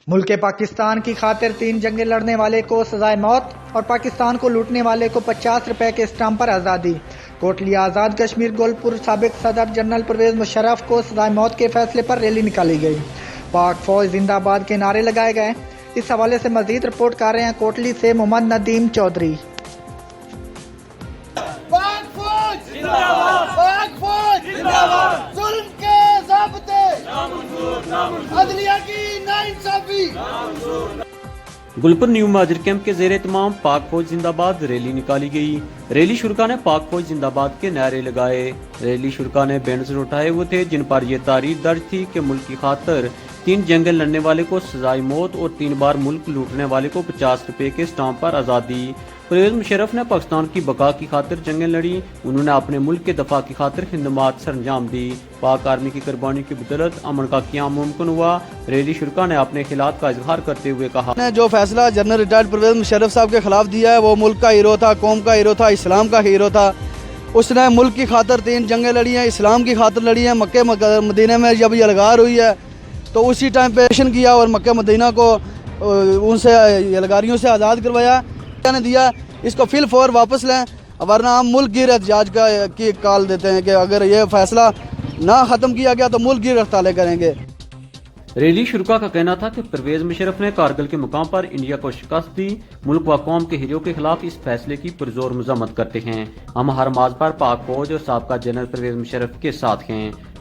ملک پاکستان کی خاطر 3 جنگیں لڑنے والے کو سزائے موت اور پاکستان کو لوٹنے والے کو 50 روپے کے اسٹامپ پر آزادی۔ کوٹلی آزاد کشمیر گولپور سابق صدر جنرل پرویز مشرف کو سزائے موت کے فیصلے پر ریلی نکالی گئی۔ پاک فوج زندہ باد کے نعرے لگائے گئے۔ اس حوالے سے مزید رپورٹ کر رہے ہیں کوٹلی سے محمد ندیم چودھری۔ پاک فوج زندہ باد، پاک فوج زندہ باد، ظلم کے ضابطے عدلیہ کی ناانصافی۔ گلپور نیو مہاجر کیمپ کے زیر اہتمام پاک فوج زندہ باد ریلی نکالی گئی۔ ریلی شرکا نے پاک فوج زندہ باد کے نعرے لگائے۔ ریلی شرکا نے بینرز اٹھائے ہوئے تھے جن پر یہ تحریر درج تھی کہ ملک کی خاطر 3 جنگیں لڑنے والے کو سزائے موت اور 3 بار ملک لوٹنے والے کو 50 روپے کے اسٹامپ پر آزادی۔ پرویز مشرف نے پاکستان کی بقا کی خاطر جنگیں لڑی۔ انہوں نے اپنے ملک کے دفاع کی خاطر خدمات سر انجام دی۔ پاک آرمی کی قربانی کی بدولت امن کا قیام ممکن ہوا۔ ریلی شرکا نے اپنے خیالات کا اظہار کرتے ہوئے کہا، نے جو فیصلہ جنرل ریٹائرڈ پرویز مشرف صاحب کے خلاف دیا ہے وہ ملک کا ہیرو تھا، قوم کا ہیرو تھا، اسلام کا ہیرو تھا۔ اس نے ملک کی خاطر 3 جنگیں لڑی ہیں، اسلام کی خاطر لڑی ہیں۔ مکہ مدینہ میں جب یلغار ہوئی ہے تو اسی ٹائم پہ ایکشن کیا اور مکہ مدینہ کو ان سے یلغاریوں سے آزاد کروایا نے دیا۔ اس کو فی الفور واپس لیں ورنہ ہم ملک گیر احتجاج کی کال دیتے ہیں کہ اگر یہ فیصلہ نہ ختم کیا گیا تو ملک گیر ہڑتالیں کریں گے۔ ریلی شرکا کا کہنا تھا کہ پرویز مشرف نے کارگل کے مقام پر انڈیا کو شکست دی۔ ملک و قوم کے ہیرو کے خلاف اس فیصلے کی پرزور مذمت کرتے ہیں۔ ہم ہر ماز پر پاک فوج اور سابقہ جنرل پرویز مشرف کے ساتھ ہیں۔